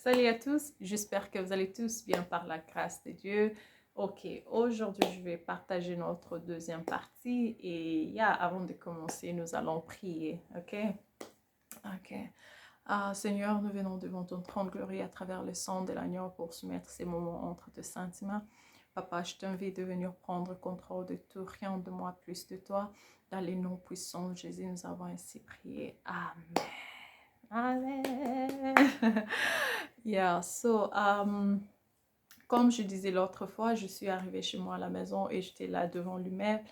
Salut à tous, j'espère que vous allez tous bien par la grâce de Dieu. Ok, aujourd'hui je vais partager notre deuxième partie et avant de commencer, nous allons prier, ok? Ok. Seigneur, nous venons devant ton trône glorieux à travers le sang de l'agneau pour soumettre ces moments entre tes saintes mains. Papa, je t'invite de venir prendre contrôle de tout, rien de moi plus de toi. Dans les noms puissants de Jésus, nous avons ainsi prié. Amen. Amen. Comme je disais l'autre fois, je suis arrivée chez moi à la maison et j'étais là devant l'immeuble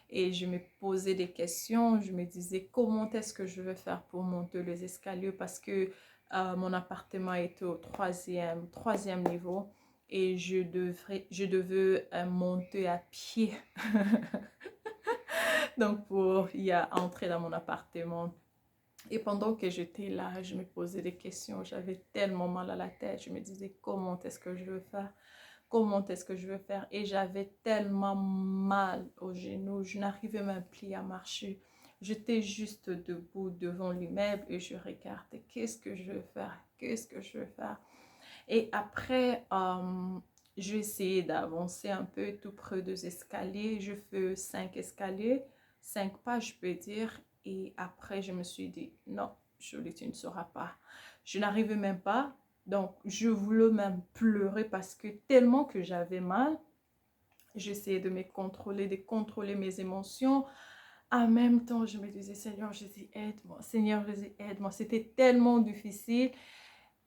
et je me posais des questions. Je me disais comment est-ce que je vais faire pour monter les escaliers parce que mon appartement était au troisième niveau et je devais monter à pied. Donc pour entrer dans mon appartement. Et pendant que j'étais là, je me posais des questions. J'avais tellement mal à la tête. Je me disais, comment est-ce que je veux faire? Comment est-ce que je veux faire? Et j'avais tellement mal aux genoux. Je n'arrivais même plus à marcher. J'étais juste debout devant l'immeuble et je regardais. Qu'est-ce que je veux faire? Qu'est-ce que je veux faire? Et après, j'ai essayé d'avancer un peu tout près des escaliers. Je fais 5 escaliers, 5 pas, je peux dire. Et après, je me suis dit, non, Julie, tu ne sauras pas. Je n'arrivais même pas. Donc, je voulais même pleurer parce que tellement que j'avais mal, j'essayais de me contrôler, de contrôler mes émotions. En même temps, je me disais, Seigneur Jésus, aide-moi. Seigneur Jésus, aide-moi. C'était tellement difficile.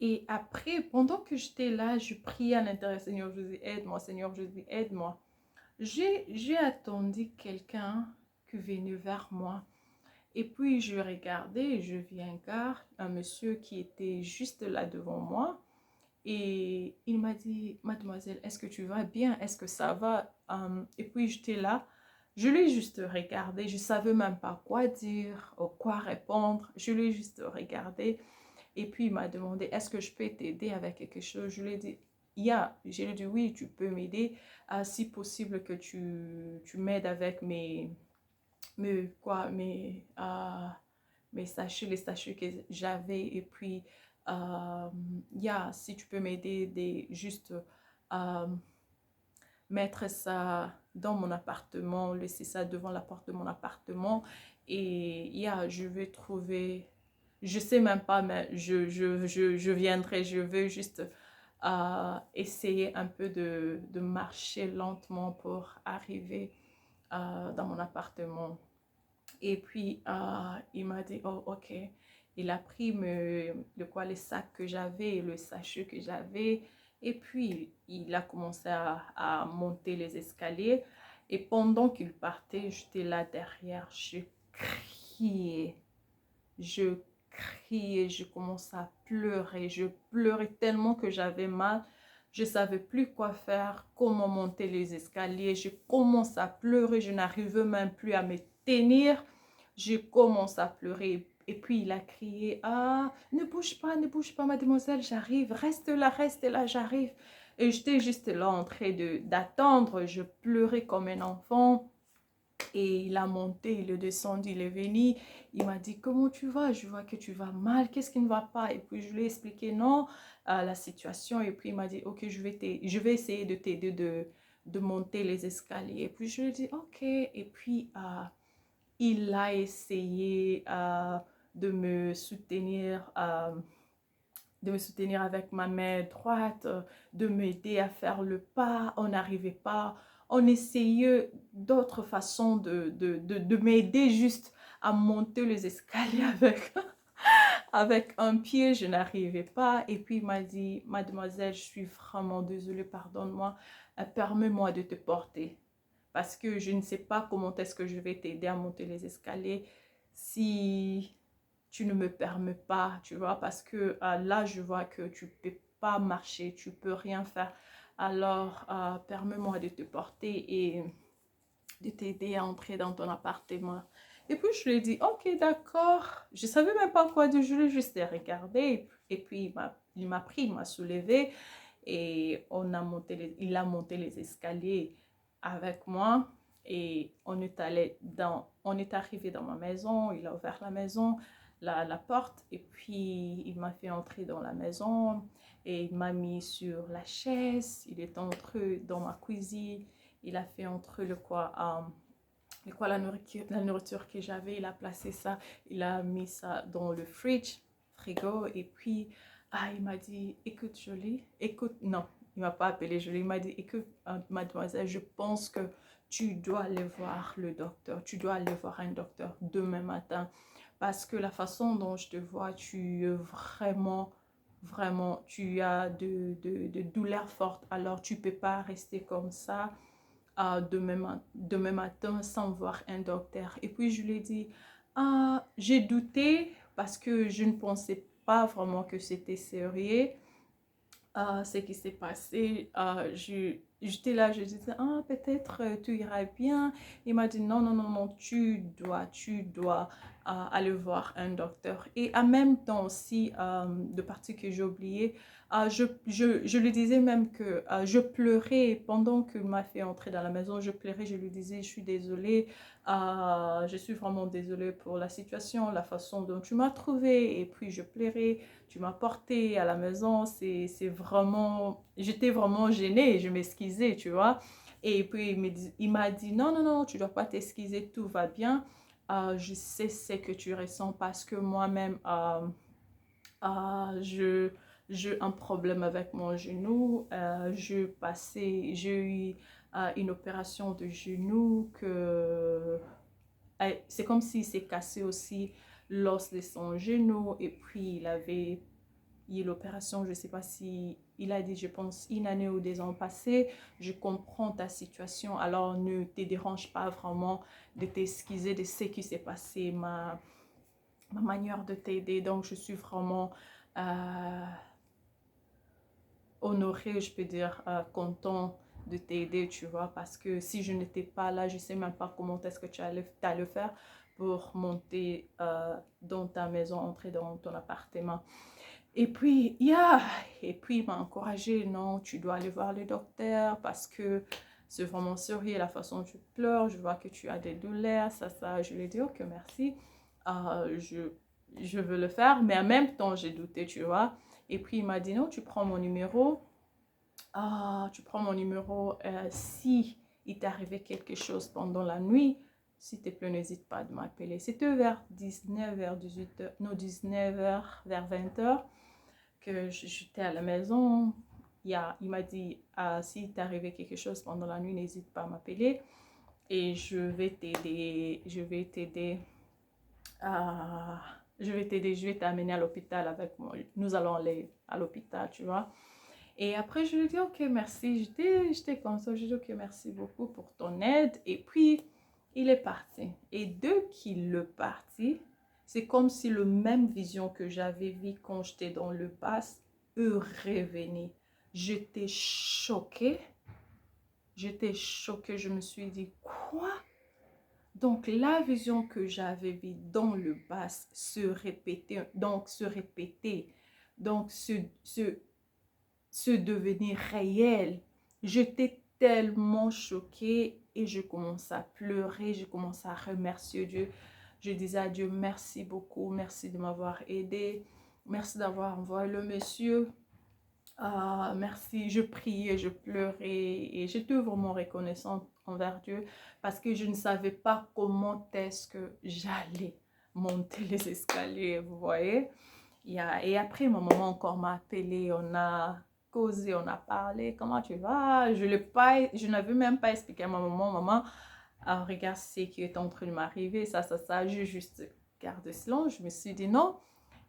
Et après, pendant que j'étais là, je priais à l'intérieur, Seigneur Jésus, aide-moi, Seigneur Jésus, aide-moi. J'ai attendu quelqu'un qui venait vers moi. Et puis, je regardais et je vis un monsieur qui était juste là devant moi. Et il m'a dit, mademoiselle, est-ce que tu vas bien? Est-ce que ça va? Et puis, j'étais là. Je l'ai juste regardé. Je ne savais même pas quoi dire, ou quoi répondre. Je l'ai juste regardé. Et puis, il m'a demandé, est-ce que je peux t'aider avec quelque chose? Je lui ai dit, je lui ai dit, oui, tu peux m'aider. Si possible que tu m'aides avec mes sachets, les sachets que j'avais. Et puis, si tu peux m'aider, juste euh, mettre ça dans mon appartement, laisser ça devant la porte de mon appartement. Et je vais trouver, je sais même pas, mais je viendrai, je veux juste essayer un peu de marcher lentement pour arriver dans mon appartement. Et puis, il m'a dit, oh, ok. Il a pris les sacs que j'avais, le sachet que j'avais. Et puis, il a commencé à monter les escaliers. Et pendant qu'il partait, j'étais là derrière. Criais. Je criais. Je commençais à pleurer. Je pleurais tellement que j'avais mal. Je ne savais plus quoi faire, comment monter les escaliers. Je commençais à pleurer. Je n'arrivais même plus à me tenir. Je commence à pleurer. Et puis il a crié, ah, ne bouge pas, mademoiselle, j'arrive, reste là, j'arrive. Et j'étais juste là en train d'attendre. Je pleurais comme un enfant. Et il a monté, il est descendu, il est venu. Il m'a dit, comment tu vas? Je vois que tu vas mal, qu'est-ce qui ne va pas? Et puis je lui ai expliqué, non, la situation. Et puis il m'a dit, ok, je vais essayer de t'aider de monter les escaliers. Et puis je lui ai dit, ok. Et puis il a essayé de me soutenir avec ma main droite, de m'aider à faire le pas. On n'arrivait pas. On essayait d'autres façons de m'aider juste à monter les escaliers avec un pied. Je n'arrivais pas. Et puis il m'a dit, mademoiselle, je suis vraiment désolée, pardonne-moi, permets-moi de te porter. Parce que je ne sais pas comment est-ce que je vais t'aider à monter les escaliers si tu ne me permets pas, tu vois, parce que là, je vois que tu ne peux pas marcher, tu ne peux rien faire. Alors, permets-moi de te porter et de t'aider à entrer dans ton appartement. Et puis, je lui ai dit, ok, d'accord. Je ne savais même pas quoi dire, je l'ai juste regardé. Et puis, il m'a pris, il m'a soulevé et il a monté les escaliers avec moi. Et on est arrivé dans ma maison, il a ouvert la maison, la porte, et puis il m'a fait entrer dans la maison. et il m'a mis sur la chaise. Il est entré dans ma cuisine. Il a fait entrer la nourriture que j'avais. Il a placé ça. Il a mis ça dans le frigo. Et puis, il m'a dit, écoute, Jolie, écoute, non, il m'a pas appelé Jolie. Il m'a dit, écoute, mademoiselle, je pense que tu dois aller voir le docteur. Tu dois aller voir un docteur demain matin. Parce que la façon dont je te vois, tu es vraiment, tu as de douleurs fortes. Alors, tu ne peux pas rester comme ça demain matin sans voir un docteur. Et puis, je lui ai dit, j'ai douté parce que je ne pensais pas vraiment que c'était sérieux. Ce qui s'est passé, j'étais là, je disais, peut-être tu iras bien. Il m'a dit, non, non, non, non, tu dois aller voir un docteur. Et en même temps aussi, de partie que j'ai oublié, je lui disais même que je pleurais pendant qu'il m'a fait entrer dans la maison. Je pleurais, je lui disais, je suis désolée, je suis vraiment désolée pour la situation, la façon dont tu m'as trouvée. Et puis je pleurais, tu m'as porté à la maison, c'est vraiment, j'étais vraiment gênée, je m'excusais, tu vois. Et puis il m'a dit, non, non, non, tu dois pas t'excuser, tout va bien. Je sais ce que tu ressens parce que moi-même, j'ai un problème avec mon genou. J'ai eu une opération de genou c'est comme s'il s'est cassé aussi l'os de son genou et puis il y a l'opération, je ne sais pas si il a dit, je pense, une année ou 2 ans passés. Je comprends ta situation, alors ne te dérange pas vraiment de t'excuser de ce qui s'est passé, ma manière de t'aider. Donc, je suis vraiment honorée, je peux dire, content de t'aider, tu vois, parce que si je n'étais pas là, je ne sais même pas comment est-ce que tu allais le faire pour monter dans ta maison, entrer dans ton appartement. Et puis, et puis il m'a encouragé, non, tu dois aller voir le docteur parce que c'est vraiment sérieux la façon dont tu pleures, je vois que tu as des douleurs, ça. Je lui ai dit, ok, merci, je veux le faire, mais en même temps, j'ai douté, tu vois. Et puis, il m'a dit, non, tu prends mon numéro, si il t'est arrivé quelque chose pendant la nuit, s'il te plaît, n'hésite pas de m'appeler. C'était vers 19h, vers 18h, non, 19h, vers 20h que j'étais à la maison. Il m'a dit, si t'est arrivé quelque chose pendant la nuit, n'hésite pas à m'appeler et je vais t'aider, je vais t'amener à l'hôpital avec moi. Nous allons aller à l'hôpital, tu vois. Et après, je lui ai dit, ok, merci. J'étais comme ça, je lui ai dit, ok, merci beaucoup pour ton aide. Et puis, il est parti. Et dès qu'il est parti, c'est comme si la même vision que j'avais vue quand j'étais dans le bas revenait. J'étais choquée. Je me suis dit, quoi? Donc, la vision que j'avais vue dans le bas se répétait. Donc, se devenir réel. J'étais tellement choquée et je commençais à pleurer, je commençais à remercier Dieu. Je disais à Dieu, merci beaucoup, merci de m'avoir aidé, merci d'avoir envoyé le monsieur. Merci, je priais, je pleurais et j'étais vraiment reconnaissante envers Dieu parce que je ne savais pas comment est-ce que j'allais monter les escaliers, vous voyez. Et après, ma maman encore m'a appelé, on a causé, on a parlé, comment tu vas? Je n'avais même pas expliqué à ma maman, regarde ce qui est en train de m'arriver, ça, j'ai juste gardé silence. Je me suis dit non,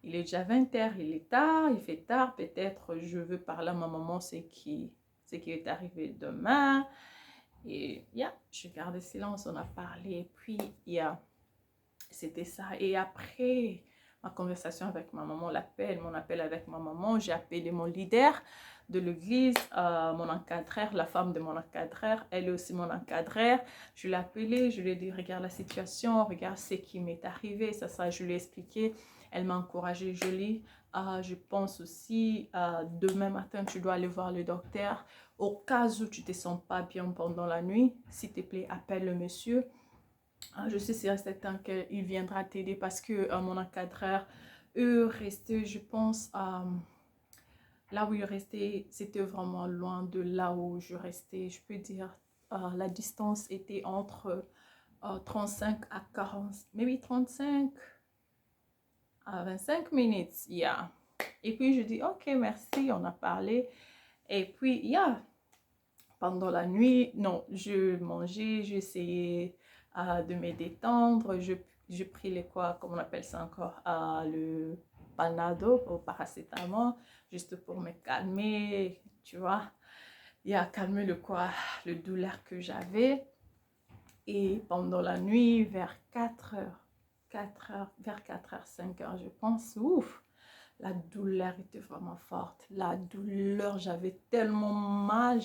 il est déjà 20h, il est tard, il fait tard, peut-être je veux parler à ma maman ce qui est arrivé demain. Et je gardé silence, on a parlé, et puis c'était ça. Et après ma conversation avec ma maman, mon appel avec ma maman, j'ai appelé mon leader de l'église, mon encadreur, la femme de mon encadreur, elle est aussi mon encadreur. Je l'ai appelée, je lui ai dit, regarde la situation, regarde ce qui m'est arrivé, ça, je lui ai expliqué. Elle m'a encouragée, Jolie. Je pense aussi, demain matin, tu dois aller voir le docteur. Au cas où tu ne te sens pas bien pendant la nuit, s'il te plaît, appelle le monsieur. Je suis sûr et certain qu'il viendra t'aider parce que mon encadreur, eux, restaient, je pense, là où il restait, c'était vraiment loin de là où je restais. Je peux dire, la distance était entre 35 à 40, maybe 35 à 25 minutes, yeah. Et puis je dis, ok, merci, on a parlé. Et puis, yeah, pendant la nuit, non, je mangeais, j'essayais de me détendre. Je pris les quoi, comment on appelle ça encore, le Panado au paracétamol, juste pour me calmer, tu vois. Il a calmé le douleur que j'avais. Et pendant la nuit, vers 4 heures, 4 heures, vers 4 heures, 5 heures, je pense, ouf, la douleur était vraiment forte. La douleur, j'avais tellement mal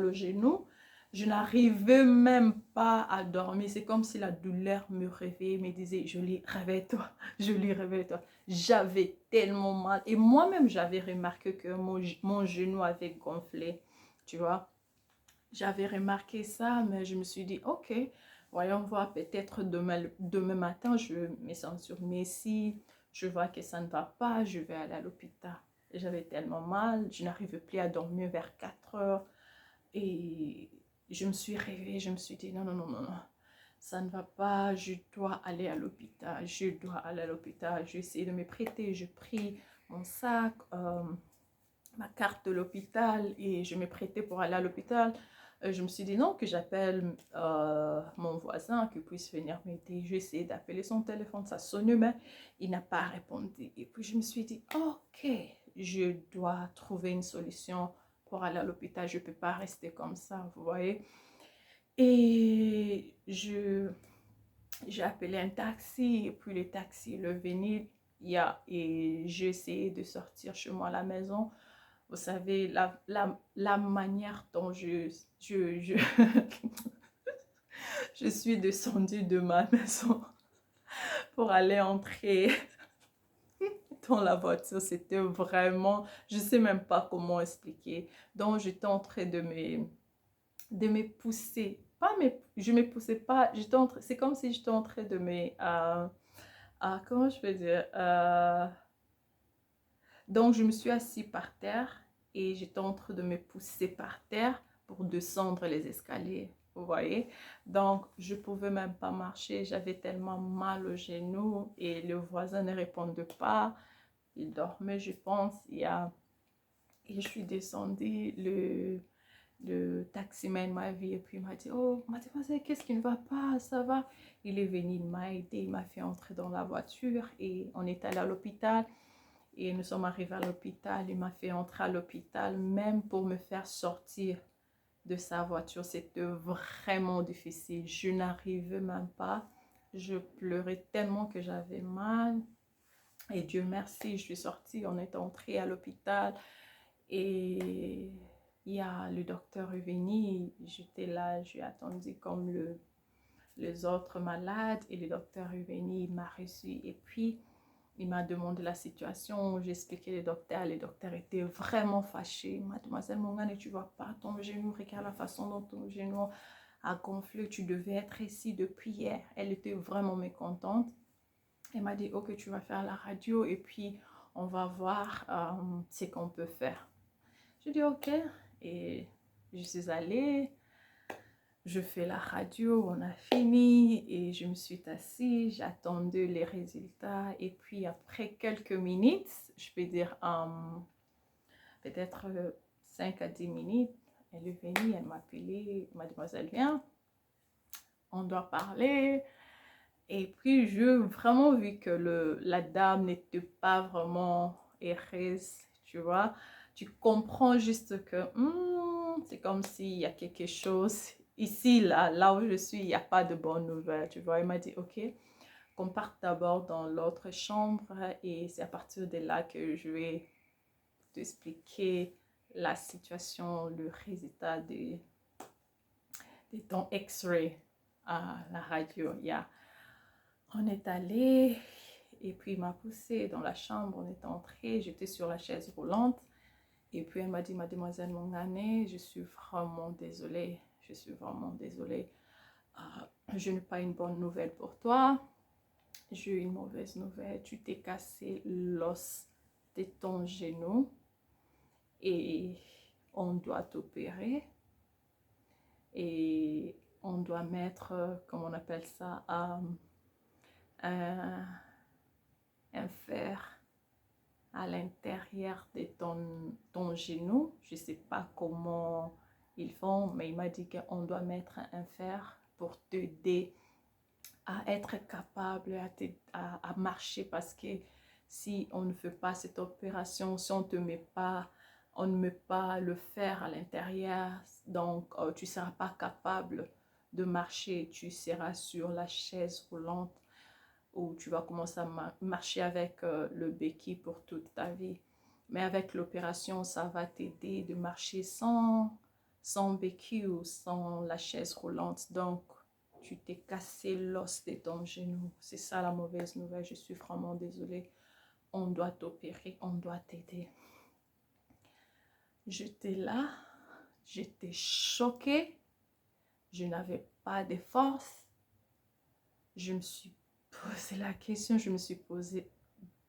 au genou. Je n'arrivais même pas à dormir. C'est comme si la douleur me réveillait, me disait, Jolie, réveille-toi, Jolie, réveille-toi. J'avais tellement mal. Et moi-même, j'avais remarqué que mon genou avait gonflé, tu vois. J'avais remarqué ça, mais je me suis dit, ok, voyons voir, peut-être demain matin, je me sens sur mes si je vois que ça ne va pas, je vais aller à l'hôpital. J'avais tellement mal, je n'arrivais plus à dormir vers 4 heures. Et je me suis réveillée, je me suis dit, non, non, non, non, non, ça ne va pas, je dois aller à l'hôpital, je dois aller à l'hôpital. J'ai essayé de me prêter, je pris mon sac, ma carte de l'hôpital et je me prêtais pour aller à l'hôpital. Je me suis dit non, que j'appelle mon voisin qui puisse venir m'aider. J'ai essayé d'appeler son téléphone, ça sonnait, mais il n'a pas répondu. Et puis je me suis dit, ok, je dois trouver une solution pour aller à l'hôpital. Je ne peux pas rester comme ça, vous voyez. Et j'ai appelé un taxi et puis le taxi est venu. Et j'ai essayé de sortir chez moi à la maison. Vous savez, la manière dont je suis descendue de ma maison pour aller entrer dans la voiture, c'était vraiment, je ne sais même pas comment expliquer. Donc, j'étais en train de me pousser. Je ne me poussais pas, c'est comme si j'étais en train de me... comment je peux dire donc, je me suis assise par terre et j'étais en train de me pousser par terre pour descendre les escaliers, vous voyez. Donc, je ne pouvais même pas marcher, j'avais tellement mal au genou et le voisin ne répondait pas. Il dormait, je pense. Et je suis descendue, le taximan m'a vu et puis il m'a dit, oh, mademoiselle, qu'est-ce qui ne va pas, ça va? Il est venu, il m'a aidé, il m'a fait entrer dans la voiture et on est allé à l'hôpital. Et nous sommes arrivés à l'hôpital, il m'a fait entrer à l'hôpital, même pour me faire sortir de sa voiture. C'était vraiment difficile. Je n'arrivais même pas. Je pleurais tellement que j'avais mal. Et Dieu merci, je suis sortie, on est entré à l'hôpital. Et il y a le docteur est venu, j'étais là, j'ai attendu comme les autres malades. Et le docteur est venu, il m'a reçu. Et puis, il m'a demandé la situation, j'ai expliqué le docteur était vraiment fâché. Mademoiselle Mongane, tu vois pas ton genou, regarde la façon dont ton genou a gonflé, tu devais être ici depuis hier. Elle était vraiment mécontente. Elle m'a dit, ok, tu vas faire la radio et puis on va voir ce qu'on peut faire. Je dis ok et je suis allée. Je fais la radio, on a fini et je me suis assise, j'attendais les résultats et puis après quelques minutes, je peux dire peut-être 5 à 10 minutes, elle est venue, elle m'a appelé, mademoiselle viens, on doit parler. Et puis j'ai vraiment vu que la dame n'était pas vraiment heureuse, tu vois. Tu comprends juste que c'est comme s'il y a quelque chose. Ici, là où je suis, il n'y a pas de bonnes nouvelles, tu vois. Il m'a dit, ok, qu'on parte d'abord dans l'autre chambre et c'est à partir de là que je vais t'expliquer la situation, le résultat de ton X-ray à la radio. Yeah. On est allé et puis il m'a poussé dans la chambre, on est entré, j'étais sur la chaise roulante. Et puis elle m'a dit, mademoiselle Mongane, je suis vraiment désolée, je suis vraiment désolée. Je n'ai pas une bonne nouvelle pour toi. J'ai une mauvaise nouvelle, tu t'es cassé l'os de ton genou. et on doit t'opérer et on doit mettre, comment on appelle ça, un, un fer à l'intérieur de ton genou. Je ne sais pas comment ils font, mais il m'a dit qu'on doit mettre un fer pour t'aider à être capable à marcher, parce que si on ne fait pas cette opération, si on ne met pas le fer à l'intérieur, donc tu ne seras pas capable de marcher, tu seras sur la chaise roulante où tu vas commencer à marcher avec le béquille pour toute ta vie. Mais avec l'opération, ça va t'aider de marcher sans béquille ou sans la chaise roulante. Donc, tu t'es cassé l'os de ton genou. C'est ça la mauvaise nouvelle. Je suis vraiment désolée. On doit t'opérer, on doit t'aider. J'étais là, j'étais choquée. Je n'avais pas de force. Je me suis posé la question, je me suis posé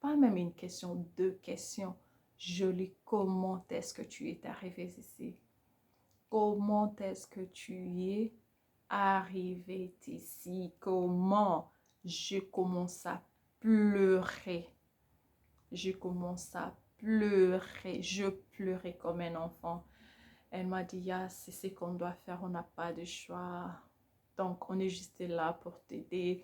pas même une question, deux questions. Jolie, comment est-ce que tu es arrivé ici? Comment est-ce que tu es arrivé ici? Comment? Je commence à pleurer. Je commence à pleurer. Je pleurais comme un enfant. Elle m'a dit, yeah, c'est ce qu'on doit faire, on n'a pas de choix. Donc, on est juste là pour t'aider.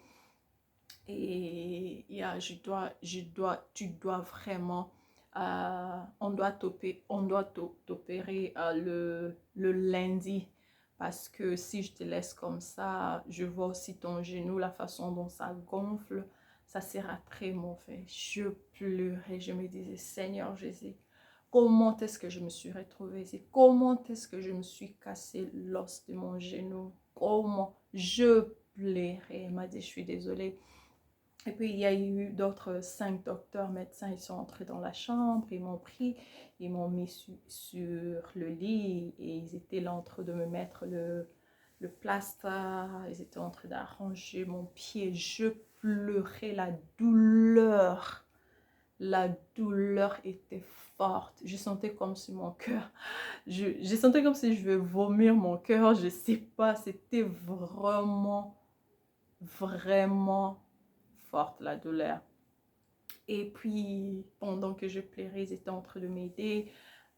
Et yeah, tu dois vraiment, on doit t'opérer le lundi, parce que si je te laisse comme ça, je vois aussi ton genou, la façon dont ça gonfle, ça sera très mauvais. Je pleurais, je me disais, Seigneur Jésus, comment est-ce que je me suis retrouvée ici? Comment est-ce que je me suis cassé l'os de mon genou? Comment? Je pleurais. Elle m'a dit, je suis désolée. Et puis, il y a eu d'autres 5 docteurs, médecins, ils sont entrés dans la chambre, ils m'ont pris, ils m'ont mis sur le lit et ils étaient là en train de me mettre le plaster, ils étaient en train d'arranger mon pied. Je pleurais la douleur. La douleur était forte. Je sentais comme si mon cœur, je sentais comme si je vais vomir mon cœur, je ne sais pas, c'était vraiment, vraiment forte la douleur. Et puis, pendant que je pleurais, ils étaient en train de m'aider.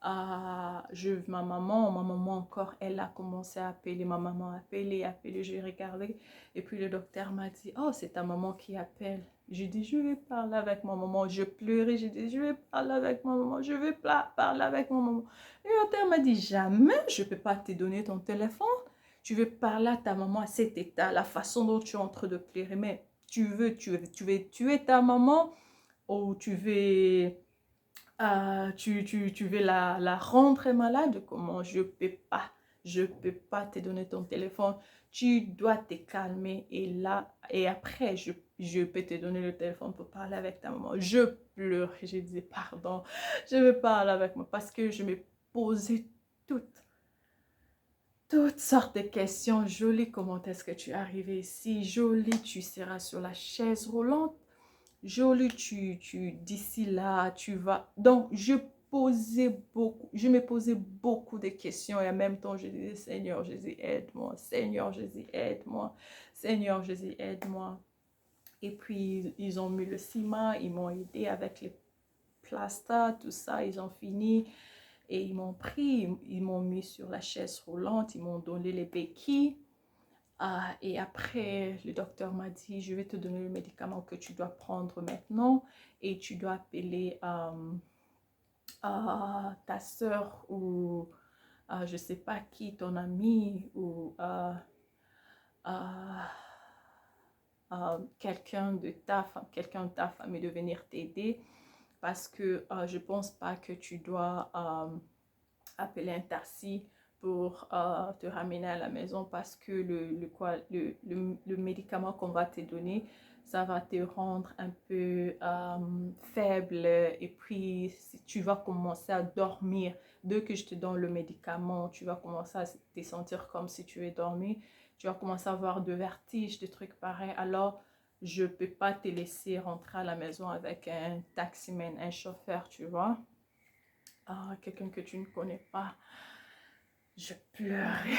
Ma maman encore, elle a commencé à appeler. Ma maman a appelé, j'ai regardé. Et puis le docteur m'a dit, oh, c'est ta maman qui appelle. J'ai dit, je vais parler avec ma maman. Je pleurais, j'ai dit, je vais parler avec ma maman. Je vais parler avec ma maman. Et le docteur m'a dit, jamais, je ne peux pas te donner ton téléphone. Tu veux parler à ta maman à cet état, la façon dont tu es en train de pleurer. Mais tu veux tuer ta maman, ou tu veux, tu veux la rendre malade? Comment? Je peux pas te donner ton téléphone. Tu dois te calmer et après, je peux te donner le téléphone pour parler avec ta maman. Je pleure, je dis pardon, je veux parler avec moi, parce que je me posais toutes sortes de questions. Jolie, comment est-ce que tu es arrivé ici? Jolie, tu seras sur la chaise roulante. Jolie, d'ici là, tu vas. Donc, je me posais beaucoup de questions et en même temps, je disais, Seigneur Jésus, aide-moi. Seigneur Jésus, aide-moi. Seigneur Jésus, aide-moi. Et puis, ils ont mis le ciment, ils m'ont aidé avec les plasters, tout ça, ils ont fini. Et ils m'ont pris, ils m'ont mis sur la chaise roulante, ils m'ont donné les béquilles. Et après, le docteur m'a dit, je vais te donner le médicament que tu dois prendre maintenant et tu dois appeler ta soeur ou je ne sais pas qui, ton ami ou quelqu'un de ta famille de venir t'aider, parce que je ne pense pas que tu dois appeler un taxi pour te ramener à la maison, parce que le médicament qu'on va te donner, ça va te rendre un peu faible, et puis si tu vas commencer à dormir. Dès que je te donne le médicament, tu vas commencer à te sentir comme si tu es dormi, tu vas commencer à avoir de vertiges, des trucs pareils. Alors, je ne peux pas te laisser rentrer à la maison avec un taximan, un chauffeur, tu vois. quelqu'un que tu ne connais pas. Je pleurais.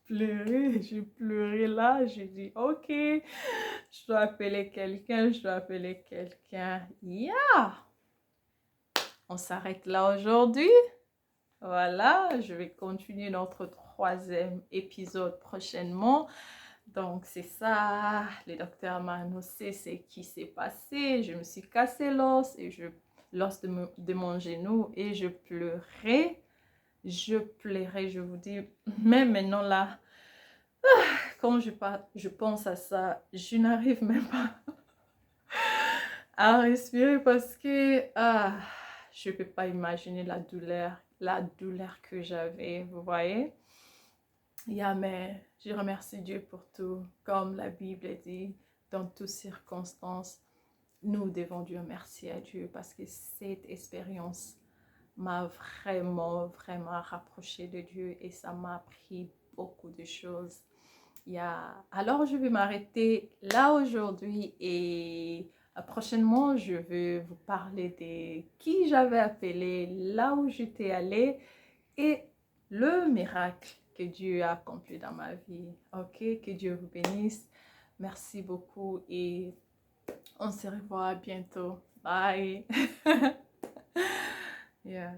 Je pleurais là. J'ai dit, ok, je dois appeler quelqu'un, Yeah! On s'arrête là aujourd'hui. Voilà, je vais continuer notre 3e épisode prochainement. Donc, c'est ça. Le docteur m'a annoncé ce qui s'est passé. Je me suis cassé l'os de mon genou et je pleurais. Je vous dis, même maintenant là, quand je pense à ça, je n'arrive même pas à respirer parce que je ne peux pas imaginer la douleur que j'avais, vous voyez. Mais je remercie Dieu pour tout. Comme la Bible dit, dans toutes circonstances, nous devons dire merci à Dieu parce que cette expérience m'a vraiment, vraiment rapproché de Dieu et ça m'a appris beaucoup de choses. Alors, je vais m'arrêter là aujourd'hui et prochainement, je vais vous parler de qui j'avais appelé, là où j'étais allée et le miracle que Dieu a accompli dans ma vie. Ok, que Dieu vous bénisse. Merci beaucoup et on se revoit bientôt. Bye. Yeah.